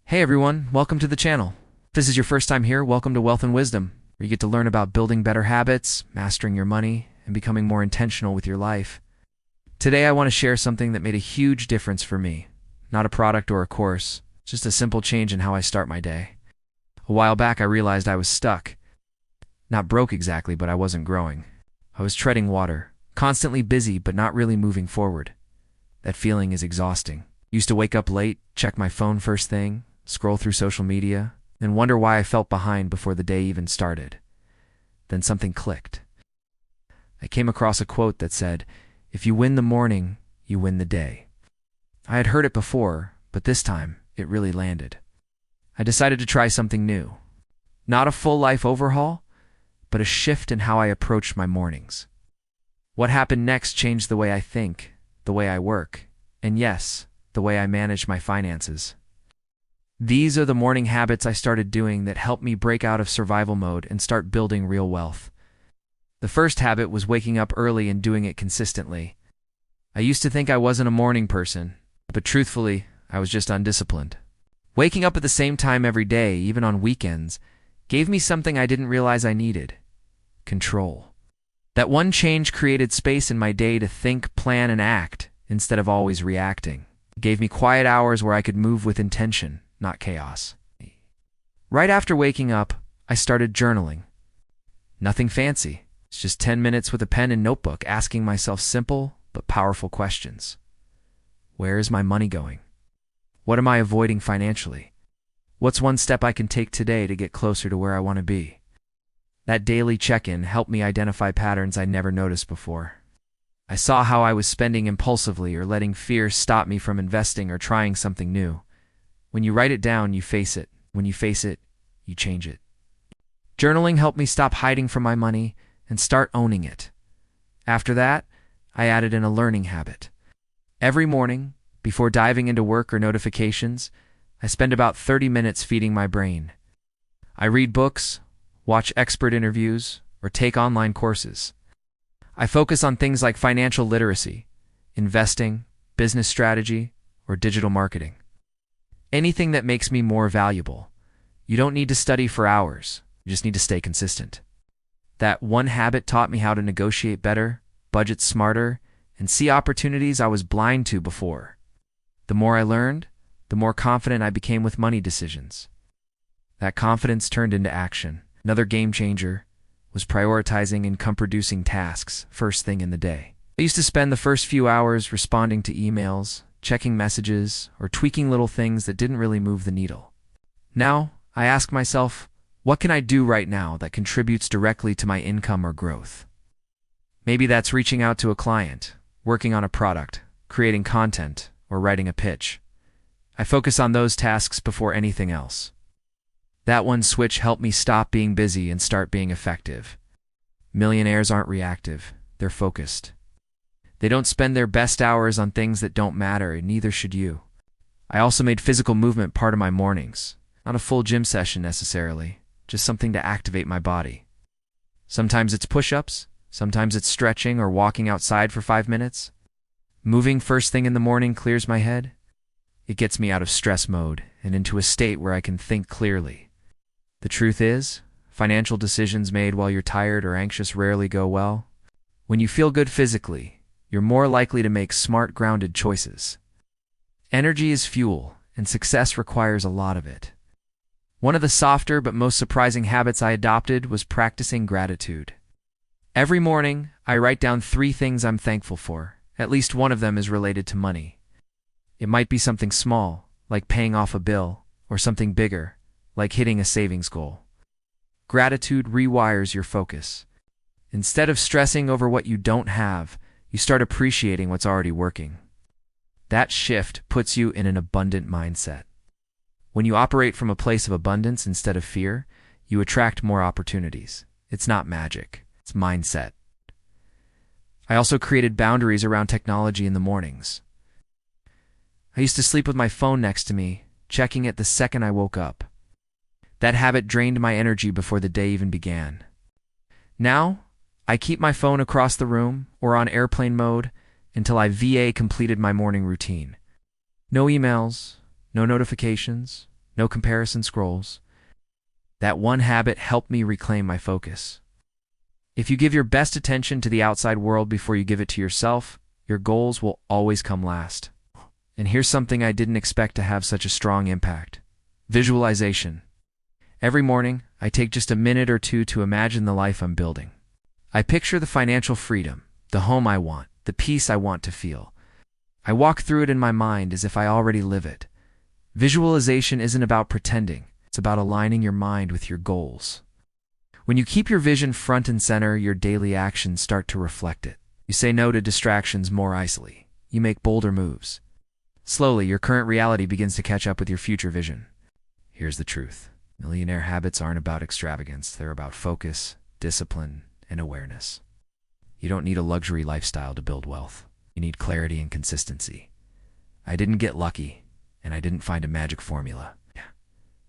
Hey everyone, welcome to the channel. If this is your first time here, welcome to Wealth and Wisdom, where you get to learn about building better habits, mastering your money, and becoming more intentional with your life. Today I want to share something that made a huge difference for me. Not a product or a course, just a simple change in how I start my day. A while back I realized I was stuck. Not broke exactly, but I wasn't growing. I was treading water, constantly busy but not really moving forward. That feeling is exhausting. Used to wake up late, check my phone first thing, scroll through social media, and wonder why I felt behind before the day even started. Then something clicked. I came across a quote that said, "If you win the morning, you win the day." I had heard it before, but this time it really landed. I decided to try something new. Not a full life overhaul, but a shift in how I approached my mornings. What happened next changed the way I think, the way I work, and yes, the way I manage my finances. These are the morning habits I started doing that helped me break out of survival mode and start building real wealth. The first habit was waking up early and doing it consistently. I used to think I wasn't a morning person, but truthfully, I was just undisciplined. Waking up at the same time every day, even on weekends, gave me something I didn't realize I needed: control. That one change created space in my day to think, plan, and act instead of always reacting. It gave me quiet hours where I could move with intention, not chaos. Right after waking up, I started journaling. Nothing fancy. It's just 10 minutes with a pen and notebook asking myself simple but powerful questions. Where is my money going? What am I avoiding financially? What's one step I can take today to get closer to where I want to be? That daily check-in helped me identify patterns I'd never noticed before. I saw how I was spending impulsively or letting fear stop me from investing or trying something new. When you write it down, you face it. When you face it, you change it. Journaling helped me stop hiding from my money and start owning it. After that, I added in a learning habit. Every morning, before diving into work or notifications, I spend about 30 minutes feeding my brain. I read books, watch expert interviews, or take online courses. I focus on things like financial literacy, investing, business strategy, or digital marketing. Anything that makes me more valuable. You don't need to study for hours. You just need to stay consistent. That one habit taught me how to negotiate better, budget smarter, and see opportunities I was blind to before. The more I learned, the more confident I became with money decisions. That confidence turned into action. Another game changer was prioritizing income-producing tasks first thing in the day. I used to spend the first few hours responding to emails, checking messages, or tweaking little things that didn't really move the needle. Now, I ask myself, what can I do right now that contributes directly to my income or growth? Maybe that's reaching out to a client, working on a product, creating content, or writing a pitch. I focus on those tasks before anything else. That one switch helped me stop being busy and start being effective. Millionaires aren't reactive, they're focused. They don't spend their best hours on things that don't matter, and neither should you. I also made physical movement part of my mornings. Not a full gym session necessarily, just something to activate my body. Sometimes it's push-ups, sometimes it's stretching or walking outside for 5 minutes. Moving first thing in the morning clears my head. It gets me out of stress mode and into a state where I can think clearly. The truth is, financial decisions made while you're tired or anxious rarely go well. When you feel good physically, you're more likely to make smart, grounded choices. Energy is fuel, and success requires a lot of it. One of the softer but most surprising habits I adopted was practicing gratitude. Every morning, I write down 3 things I'm thankful for. At least one of them is related to money. It might be something small, like paying off a bill, or something bigger, like hitting a savings goal. Gratitude rewires your focus. Instead of stressing over what you don't have, you start appreciating what's already working. That shift puts you in an abundant mindset. When you operate from a place of abundance instead of fear, you attract more opportunities. It's not magic, it's mindset. I also created boundaries around technology in the mornings. I used to sleep with my phone next to me, checking it the second I woke up. That habit drained my energy before the day even began. Now, I keep my phone across the room or on airplane mode until I VA completed my morning routine. No emails, no notifications, no comparison scrolls. That one habit helped me reclaim my focus. If you give your best attention to the outside world before you give it to yourself, your goals will always come last. And here's something I didn't expect to have such a strong impact: visualization. Every morning, I take just a minute or two to imagine the life I'm building. I picture the financial freedom, the home I want, the peace I want to feel. I walk through it in my mind as if I already live it. Visualization isn't about pretending. It's about aligning your mind with your goals. When you keep your vision front and center, your daily actions start to reflect it. You say no to distractions more easily. You make bolder moves. Slowly, your current reality begins to catch up with your future vision. Here's the truth. Millionaire habits aren't about extravagance. They're about focus, discipline, and awareness. You don't need a luxury lifestyle to build wealth. You need clarity and consistency. I didn't get lucky, and I didn't find a magic formula.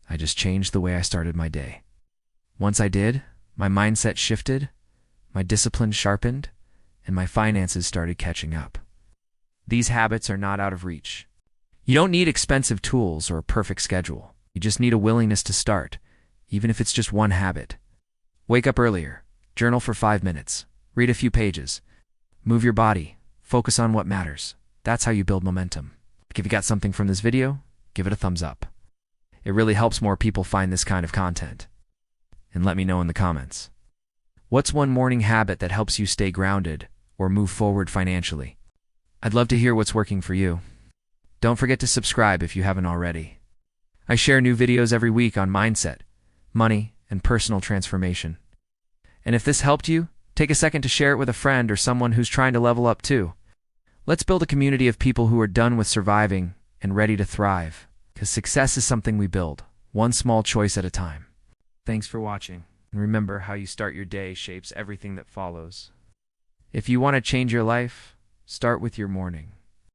I just changed the way I started my day. Once I did, my mindset shifted, my discipline sharpened, and my finances started catching up. These habits are not out of reach. You don't need expensive tools or a perfect schedule. You just need a willingness to start, even if it's just one habit. Wake up earlier, journal for 5 minutes, read a few pages, move your body, focus on what matters. That's how you build momentum. If you got something from this video, give it a thumbs up. It really helps more people find this kind of content. And let me know in the comments. What's one morning habit that helps you stay grounded or move forward financially? I'd love to hear what's working for you. Don't forget to subscribe if you haven't already. I share new videos every week on mindset, money, and personal transformation. And if this helped you, take a second to share it with a friend or someone who's trying to level up too. Let's build a community of people who are done with surviving and ready to thrive, because success is something we build, one small choice at a time. Thanks for watching, and remember, how you start your day shapes everything that follows. If you want to change your life, start with your morning.